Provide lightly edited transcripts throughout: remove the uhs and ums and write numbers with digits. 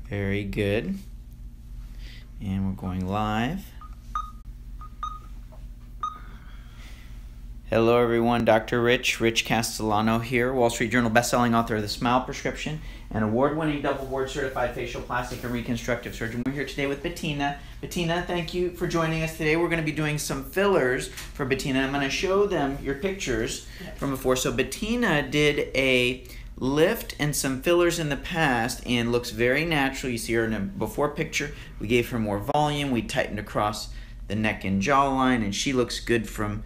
Very good. And we're going live. Hello everyone, Dr. Rich Castellano here, Wall Street Journal bestselling author of The Smile Prescription and award-winning double board certified facial plastic and reconstructive surgeon. We're here today with Bettina. Bettina, thank you for joining us today. We're going to be doing some fillers for Bettina. I'm going to show them your pictures from before. So Bettina did a lift and some fillers in the past and looks very natural. You see her in a before picture. We gave her more volume. We tightened across the neck and jawline, and she looks good from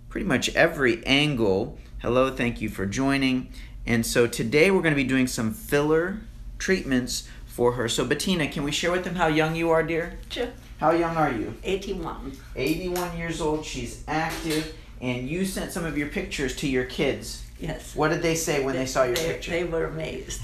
pretty much every angle. Hello, thank you for joining. And so today we're going to be doing some filler treatments for her. So Bettina, can we share with them how young you are, dear? Sure. How young are you? 81. 81 years old. She's active, and you sent some of your pictures to your kids. Yes. What did they say when they saw your picture? They were amazed.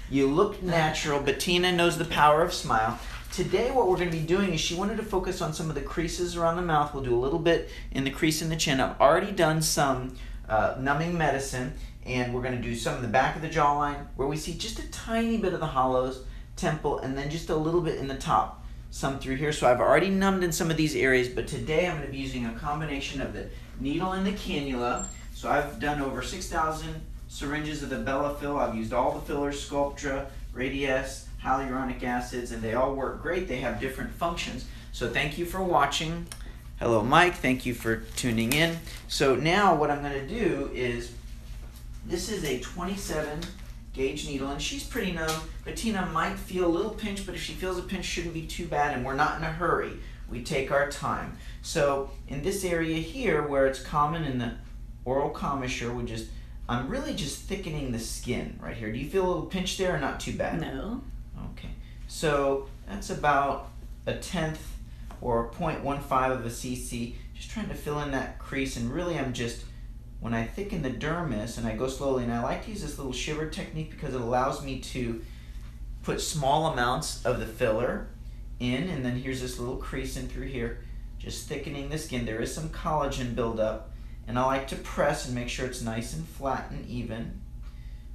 You look natural. Bettina knows the power of smile. Today what we're going to be doing is she wanted to focus on some of the creases around the mouth. We'll do a little bit in the crease in the chin. I've already done some numbing medicine, and we're going to do some in the back of the jawline where we see just a tiny bit of the hollows, temple, and then just a little bit in the top, some through here. So I've already numbed in some of these areas, but today I'm going to be using a combination of the needle and the cannula. So I've done over 6,000 syringes of the Bellafill. I've used all the fillers, Sculptra, Radiesse, hyaluronic acids, and they all work great. They have different functions. So thank you for watching. Hello, Mike. Thank you for tuning in. So now what I'm going to do is, this is a 27 gauge needle, and she's pretty numb. Bettina might feel a little pinch, but if she feels a pinch, shouldn't be too bad, and we're not in a hurry. We take our time. So in this area here, where it's common in the oral commissure, I'm really just thickening the skin right here. Do you feel a little pinch there or not too bad? No. Okay, so that's about 1/10 or 0.15 of a cc. Just trying to fill in that crease, and really I'm just, when I thicken the dermis, and I go slowly, and I like to use this little shiver technique because it allows me to put small amounts of the filler in, and then here's this little crease in through here, just thickening the skin. There is some collagen buildup, and I like to press and make sure it's nice and flat and even.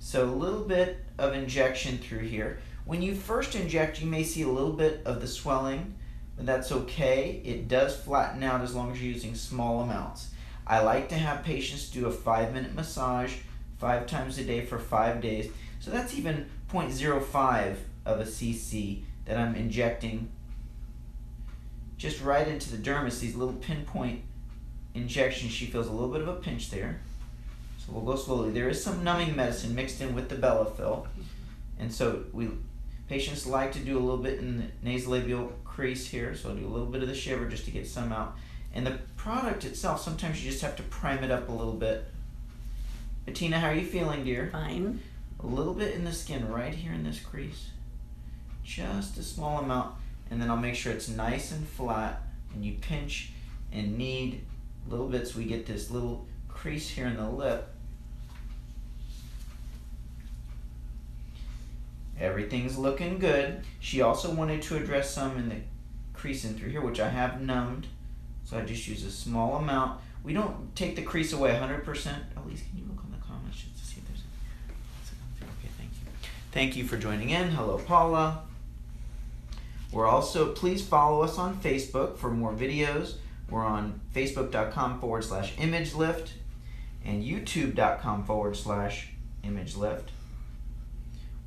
So a little bit of injection through here. When you first inject, you may see a little bit of the swelling, but that's okay. It does flatten out as long as you're using small amounts. I like to have patients do a 5-minute massage 5 times a day for 5 days. So that's even 0.05 of a cc that I'm injecting just right into the dermis, these little pinpoint injections. She feels a little bit of a pinch there. So we'll go slowly. There is some numbing medicine mixed in with the Bellafill. And so patients like to do a little bit in the nasolabial crease here, so I'll do a little bit of the shiver just to get some out. And the product itself, sometimes you just have to prime it up a little bit. Bettina, how are you feeling, dear? Fine. A little bit in the skin right here in this crease. Just a small amount, and then I'll make sure it's nice and flat, and you pinch and knead a little bit so we get this little crease here in the lip. Everything's looking good. She also wanted to address some in the crease in through here, which I have numbed. So I just use a small amount. We don't take the crease away 100%. Elise, can you look on the comments just to see if there's any? Okay, thank you. Thank you for joining in. Hello, Paula. We're also, please follow us on Facebook for more videos. We're on facebook.com/ImageLift and youtube.com/ImageLift.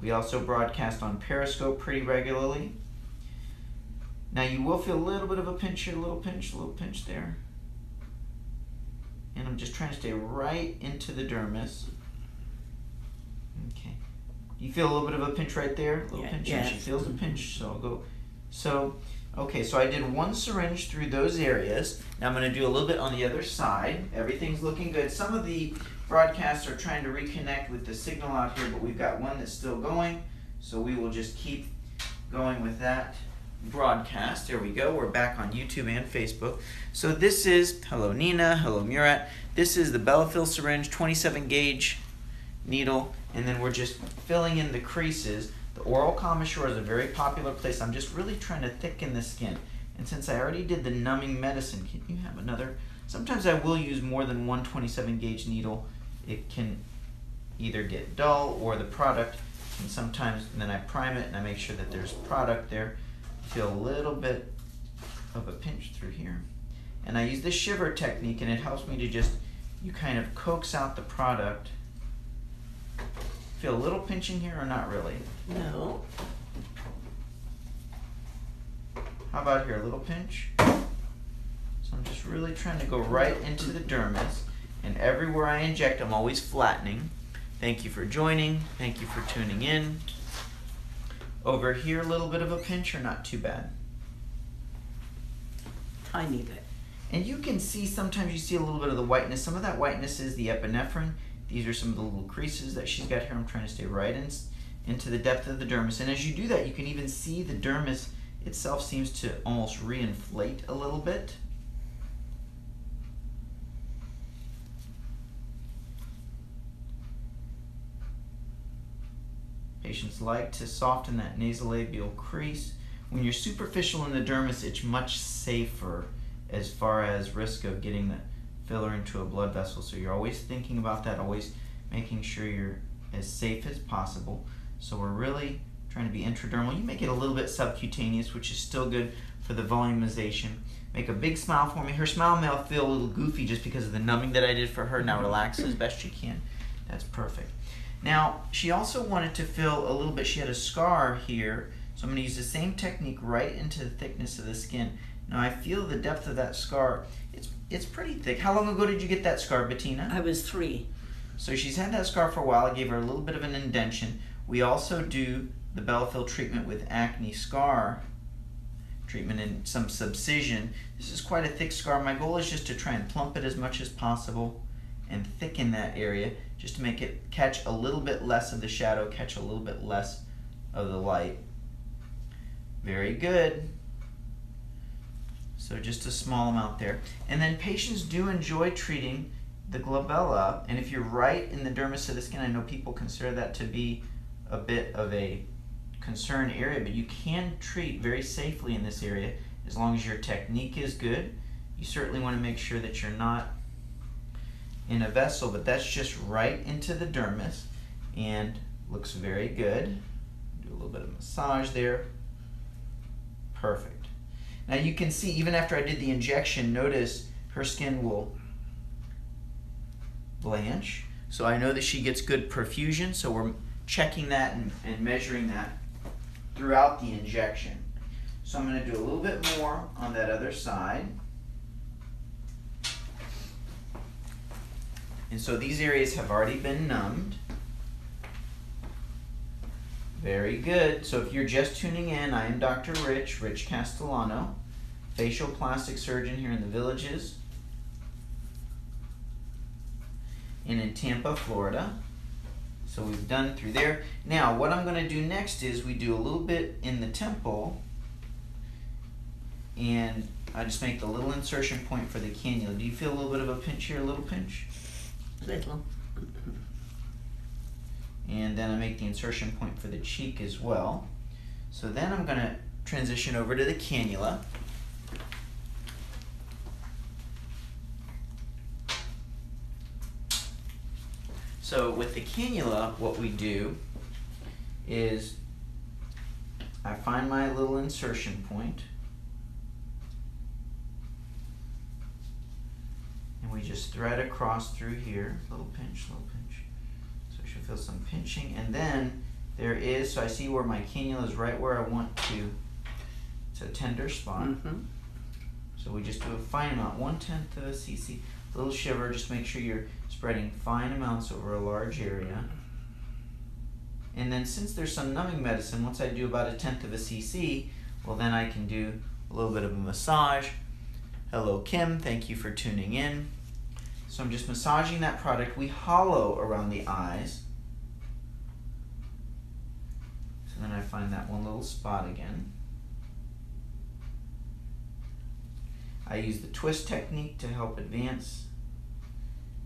We also broadcast on Periscope pretty regularly. Now you will feel a little bit of a pinch here, a little pinch there. And I'm just trying to stay right into the dermis. Okay. You feel a little bit of a pinch right there? A little pinch. Yes. She feels a pinch, so I'll go. So, okay, so I did 1 syringe through those areas. Now I'm going to do a little bit on the other side. Everything's looking good. Some of the broadcasts are trying to reconnect with the signal out here, but we've got one that's still going, so we will just keep going with that broadcast. There we go. We're back on YouTube and Facebook. So this is, hello Nina, hello Murat. This is the Bellafill syringe, 27 gauge needle, and then we're just filling in the creases. The oral commissure is a very popular place. I'm just really trying to thicken the skin. And since I already did the numbing medicine, can you have another? Sometimes I will use more than one 27 gauge needle. It can either get dull or the product And sometimes, and then I prime it and I make sure that there's product there. Feel a little bit of a pinch through here. And I use the shiver technique, and it helps me to just, you kind of coax out the product. Feel a little pinching here or not really? No. How about here, a little pinch? So I'm just really trying to go right into the dermis, and everywhere I inject, I'm always flattening. Thank you for joining. Thank you for tuning in. Over here, a little bit of a pinch or not too bad? Tiny bit. And you can see, sometimes you see a little bit of the whiteness. Some of that whiteness is the epinephrine. These are some of the little creases that she's got here. I'm trying to stay right into the depth of the dermis. And as you do that, you can even see the dermis itself seems to almost reinflate a little bit. Patients like to soften that nasolabial crease. When you're superficial in the dermis, it's much safer as far as risk of getting the filler into a blood vessel. So you're always thinking about that, always making sure you're as safe as possible. So we're really trying to be intradermal. You make it a little bit subcutaneous, which is still good for the volumization. Make a big smile for me. Her smile may feel a little goofy just because of the numbing that I did for her. Now relax as best you can. That's perfect. Now, she also wanted to fill a little bit. She had a scar here, so I'm going to use the same technique right into the thickness of the skin. Now, I feel the depth of that scar. It's pretty thick. How long ago did you get that scar, Bettina? I was 3. So she's had that scar for a while. I gave her a little bit of an indention. We also do the Bellafill treatment with acne scar treatment and some subcision. This is quite a thick scar. My goal is just to try and plump it as much as possible and thicken that area just to make it catch a little bit less of the shadow, catch a little bit less of the light. Very good. So just a small amount there. And then patients do enjoy treating the glabella, and if you're right in the dermis of the skin, I know people consider that to be a bit of a concern area, but you can treat very safely in this area as long as your technique is good. You certainly want to make sure that you're not in a vessel, but that's just right into the dermis and looks very good. Do a little bit of massage there. Perfect. Now you can see even after I did the injection, notice her skin will blanch. So I know that she gets good perfusion, so we're checking that and measuring that throughout the injection. So I'm going to do a little bit more on that other side. And so these areas have already been numbed. Very good. So if you're just tuning in, I am Dr. Rich Castellano, facial plastic surgeon here in the Villages and in Tampa, Florida. So we've done through there. Now what I'm going to do next is we do a little bit in the temple, and I just make the little insertion point for the cannula. Do you feel a little bit of a pinch here, a little pinch? Little. And then I make the insertion point for the cheek as well. So then I'm going to transition over to the cannula. So with the cannula, what we do is I find my little insertion point, and we just thread across through here, little pinch, so I should feel some pinching. And then there is, so I see where my cannula is right where I want to, it's a tender spot. So we just do a fine amount, 1/10 of a cc, a little shiver, just make sure you're spreading fine amounts over a large area. And then since there's some numbing medicine, once I do about 1/10 of a cc, well then I can do a little bit of a massage. Hello Kim, thank you for tuning in. So I'm just massaging that product. We hollow around the eyes. So then I find that one little spot again. I use the twist technique to help advance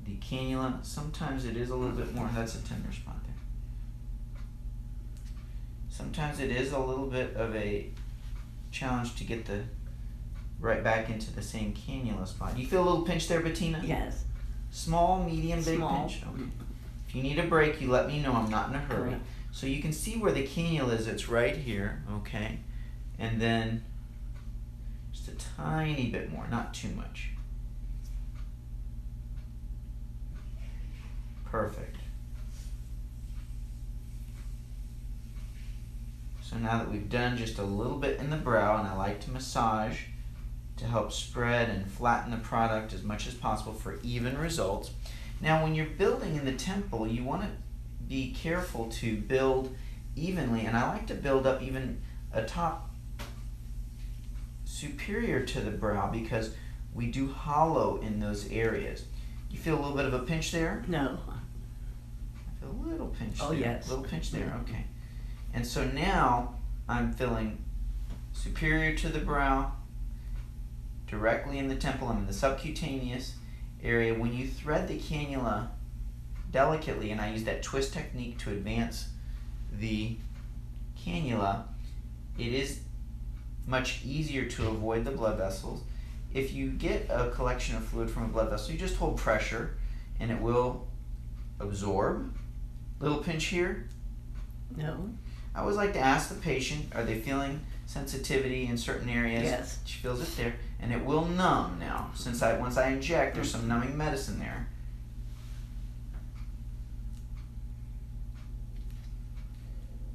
the cannula. Sometimes it is a little bit more, that's a tender spot there. Sometimes it is a little bit of a challenge to get the right back into the same cannula spot. Do you feel a little pinch there, Bettina? Yes. Small, medium, big Small. pinch? Okay. If you need a break, you let me know. I'm not in a hurry. Correct. So you can see where the cannula is, it's right here, okay? And then just a tiny bit more, not too much. Perfect. So now that we've done just a little bit in the brow, and I like to massage to help spread and flatten the product as much as possible for even results. Now when you're building in the temple, you want to be careful to build evenly, and I like to build up even a top superior to the brow because we do hollow in those areas. You feel a little bit of a pinch there? No. I feel a little pinch there. Yes. A little pinch there, okay. And so now I'm feeling superior to the brow, directly in the temple. I'm in the subcutaneous area. When you thread the cannula delicately, and I use that twist technique to advance the cannula, it is much easier to avoid the blood vessels. If you get a collection of fluid from a blood vessel, you just hold pressure and it will absorb. Little pinch here. No. I always like to ask the patient, are they feeling sensitivity in certain areas? Yes. She feels it there, and it will numb now. Since once I inject, there's some numbing medicine there.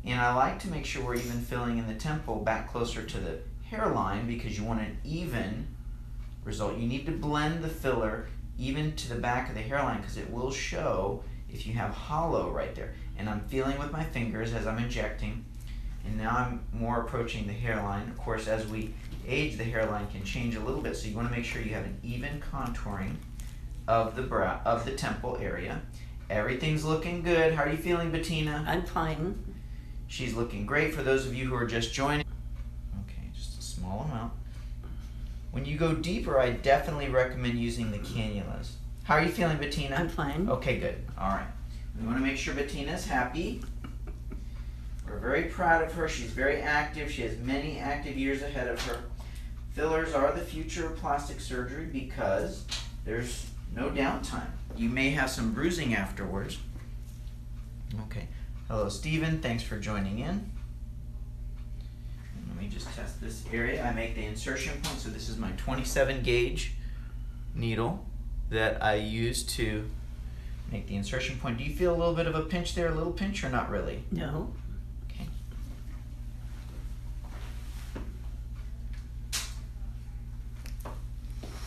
And I like to make sure we're even filling in the temple back closer to the hairline because you want an even result. You need to blend the filler even to the back of the hairline because it will show if you have hollow right there. And I'm feeling with my fingers as I'm injecting, and now I'm more approaching the hairline. Of course, as we age, the hairline can change a little bit, so you want to make sure you have an even contouring of the brow, of the temple area. Everything's looking good. How are you feeling, Bettina? I'm fine. She's looking great. For those of you who are just joining, okay, just a small amount. When you go deeper, I definitely recommend using the cannulas. How are you feeling, Bettina? I'm fine. Okay, good. All right. We want to make sure Bettina's happy. We're very proud of her. She's very active. She has many active years ahead of her. Fillers are the future of plastic surgery because there's no downtime. You may have some bruising afterwards. Okay. Hello, Stephen. Thanks for joining in. Let me just test this area. I make the insertion point. So this is my 27 gauge needle that I use to make the insertion point. Do you feel a little bit of a pinch there, a little pinch, or not really? No. Okay.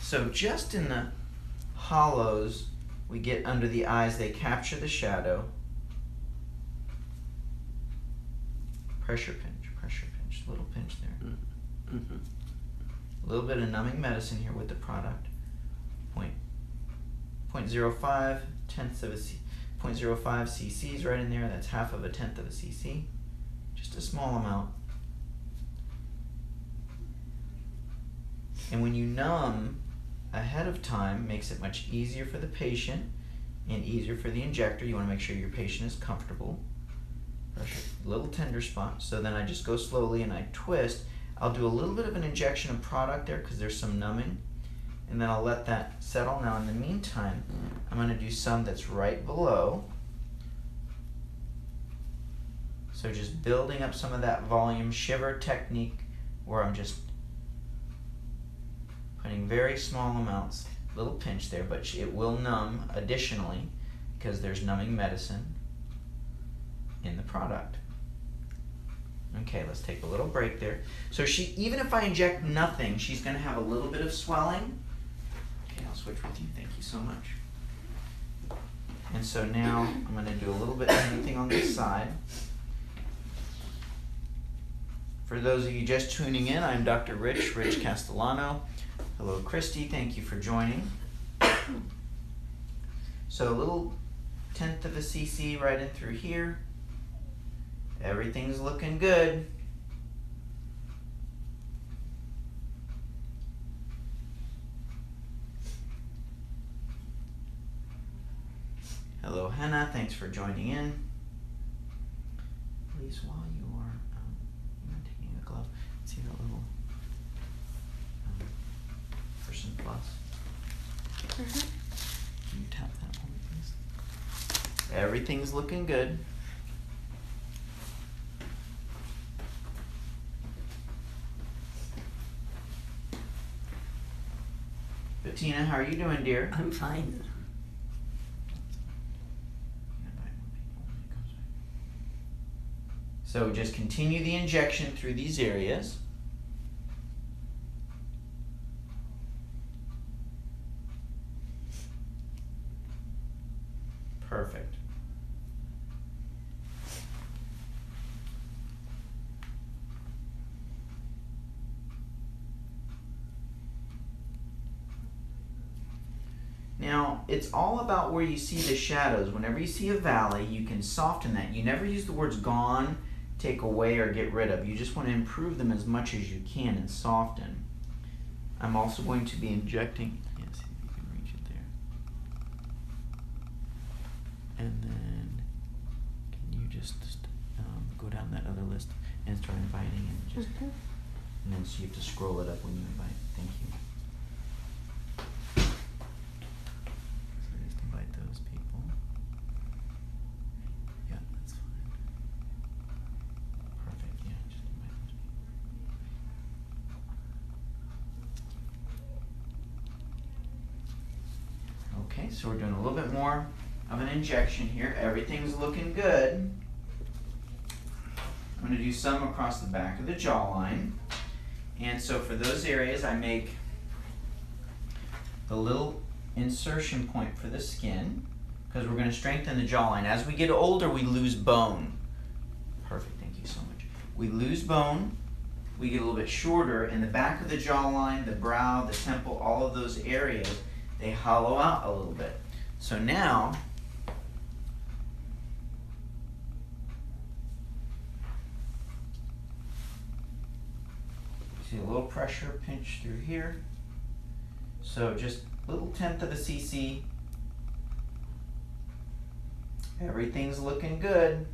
So just in the hollows we get under the eyes, they capture the shadow. Pressure pinch, little pinch there. Mm-hmm. A little bit of numbing medicine here with the product. 0.05 tenths of a 0.05 cc's right in there. That's half of a tenth of a cc. Just a small amount. And when you numb ahead of time, makes it much easier for the patient and easier for the injector. You want to make sure your patient is comfortable. Pressure, little tender spot. So then I just go slowly and I twist. I'll do a little bit of an injection of product there because there's some numbing. And then I'll let that settle. Now in the meantime, I'm going to do some that's right below. So just building up some of that volume, shiver technique, where I'm just putting very small amounts, little pinch there, but it will numb additionally because there's numbing medicine in the product. Okay, let's take a little break there. So she, even if I inject nothing, she's going to have a little bit of swelling. Okay, I'll switch with you. Thank you so much. And so now I'm going to do a little bit of anything on this side. For those of you just tuning in, I'm Dr. Rich Castellano. Hello, Christy. Thank you for joining. So a little tenth of a cc right in through here. Everything's looking good. Hello, Henna. Thanks for joining in. Please, while you are taking a glove, see that little person plus. Can you tap that one, please? Everything's looking good. Bettina, how are you doing, dear? I'm fine. So just continue the injection through these areas. Perfect. Now, it's all about where you see the shadows. Whenever you see a valley, you can soften that. You never use the words gone, take away, or get rid of. You just want to improve them as much as you can and soften. I'm also going to be injecting. Yeah, see if you can reach it there. And then, can you just go down that other list and start inviting and just, and then so you have to scroll it up when you invite. Thank you. So just invite those people. Yeah, that's fine. Perfect. Yeah, just invite those people. Okay, so we're doing a little bit more of an injection here. Everything's looking good. I'm going to do some across the back of the jawline. And so for those areas, I make the little insertion point for the skin because we're going to strengthen the jawline. As we get older, we lose bone. Perfect, thank you so much. We lose bone, we get a little bit shorter, and the back of the jawline, the brow, the temple, all of those areas, they hollow out a little bit. So now, see a little pressure pinch through here. So just a little 1/10 of a cc. Everything's looking good.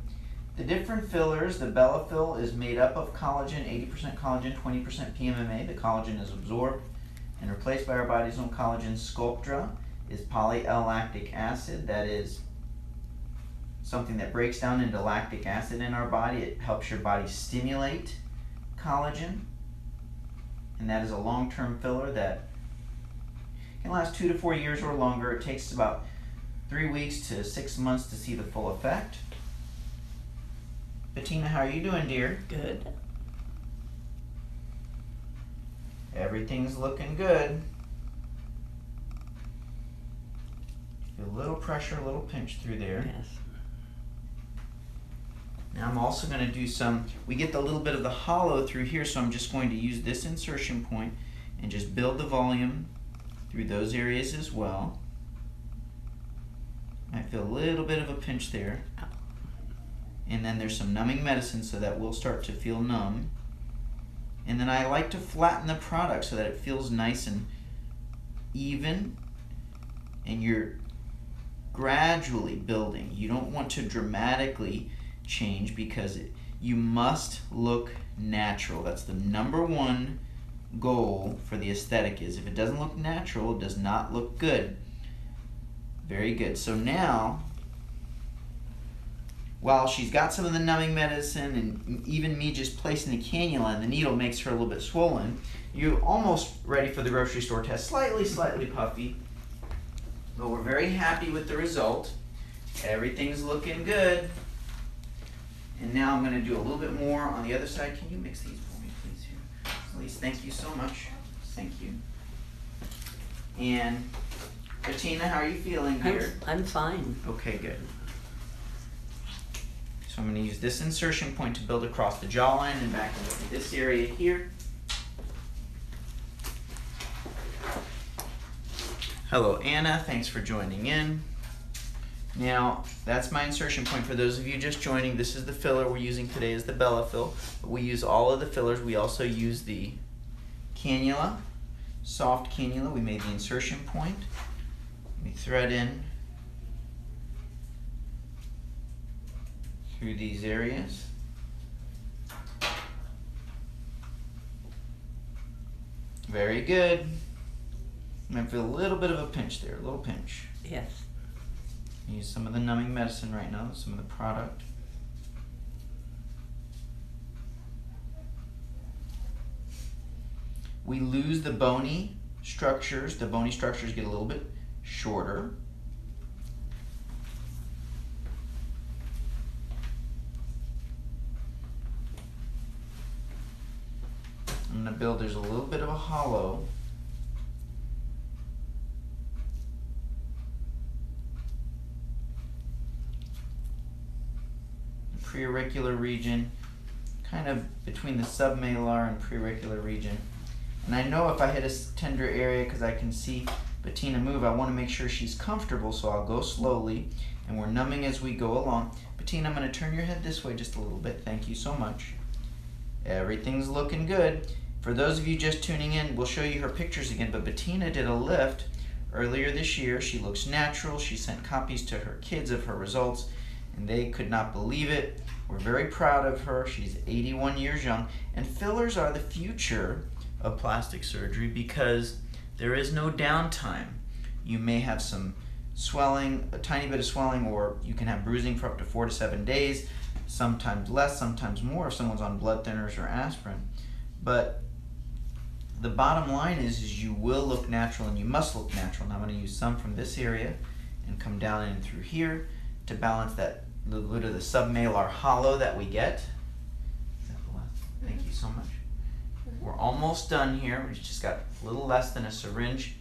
The different fillers, the Bellafill is made up of collagen, 80% collagen, 20% PMMA. The collagen is absorbed and replaced by our body's own collagen. Sculptra is poly-L-lactic acid. That is something that breaks down into lactic acid in our body. It helps your body stimulate collagen. And that is a long-term filler that can last 2 to 4 years or longer. It takes about 3 weeks to 6 months to see the full effect. Bettina, how are you doing, dear? Good. Everything's looking good. Feel a little pressure, a little pinch through there. Yes. Now I'm also going to do some, we get the little bit of the hollow through here, so I'm just going to use this insertion point and just build the volume through those areas as well. I feel a little bit of a pinch there. And then there's some numbing medicine so that will start to feel numb. And then I like to flatten the product so that it feels nice and even, and you're gradually building. You don't want to dramatically change because you must look natural. That's the #1 goal for the aesthetic is if it doesn't look natural, it does not look good. Very good. So now, while she's got some of the numbing medicine and even me just placing the cannula and the needle makes her a little bit swollen, you're almost ready for the grocery store test. Slightly puffy, but we're very happy with the result. Everything's looking good. And now I'm going to do a little bit more on the other side. Can you mix these for me, please? Here, Elise, thank you so much. Thank you. And Bettina, how are you feeling, dear? I'm fine. Okay, good. So I'm going to use this insertion point to build across the jawline and back into this area here. Hello, Anna. Thanks for joining in. Now, that's my insertion point. For those of you just joining, this is the filler we're using today is the Bellafill. We use all of the fillers. We also use the cannula, soft cannula. We made the insertion point. We thread in through these areas. Very good. I feel a little bit of a pinch there, a little pinch. Yes. Use some of the numbing medicine right now, some of the product. We lose the bony structures, the bony structures, get a little bit shorter. I'm going to build, there's a little bit of a hollow. Preauricular region, kind of between the submalar and preauricular region. And I know if I hit a tender area, because I can see Bettina move, I want to make sure she's comfortable, so I'll go slowly, and we're numbing as we go along. Bettina, I'm going to turn your head this way just a little bit. Thank you so much. Everything's looking good. For those of you just tuning in, we'll show you her pictures again, but Bettina did a lift earlier this year. She looks natural. She sent copies to her kids of her results, and they could not believe it. We're very proud of her. She's 81 years young, and fillers are the future of plastic surgery because there is no downtime. You may have some swelling, a tiny bit of swelling, or you can have bruising for up to 4 to 7 days, sometimes less, sometimes more if someone's on blood thinners or aspirin. But the bottom line is you will look natural, and you must look natural. Now I'm going to use some from this area and come down in through here to balance that little bit of the submalar hollow that we get. Thank you so much. We're almost done here. We've just got a little less than a syringe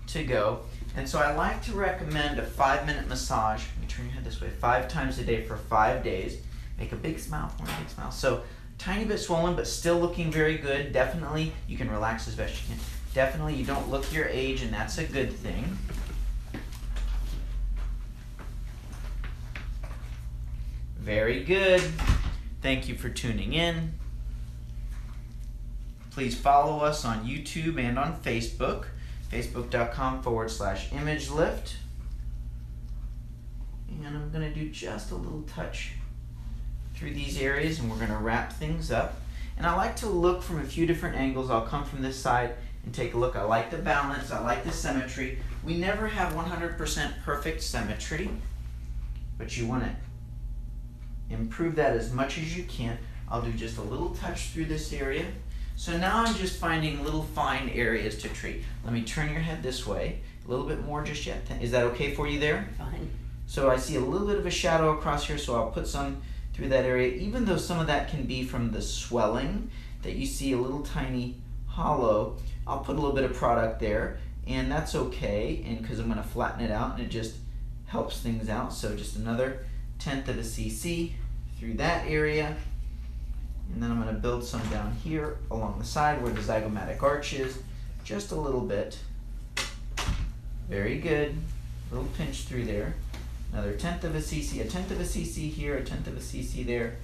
to go. And so I like to recommend a 5-minute massage. Let me turn your head this way. 5 times a day for 5 days. Make a big smile for me, big smile. So tiny bit swollen, but still looking very good. Definitely, you can relax as best you can. Definitely, you don't look your age, and that's a good thing. Very good. Thank you for tuning in. Please follow us on YouTube and on Facebook. Facebook.com/ImageLift. And I'm going to do just a little touch through these areas, and we're going to wrap things up. And I like to look from a few different angles. I'll come from this side and take a look. I like the balance. I like the symmetry. We never have 100% perfect symmetry, but you want to improve that as much as you can. I'll do just a little touch through this area. So now I'm just finding little fine areas to treat. Let me turn your head this way. A little bit more just yet. Is that okay for you there? Fine. So I see a little bit of a shadow across here, so I'll put some through that area, even though some of that can be from the swelling that you see a little tiny hollow. I'll put a little bit of product there, and that's okay, and because I'm going to flatten it out, and it just helps things out. So just another 1/10 of a cc through that area. And then I'm going to build some down here along the side where the zygomatic arch is, just a little bit. Very good. A little pinch through there. Another 1/10 of a cc, a 1/10 of a cc here, a 1/10 of a cc there.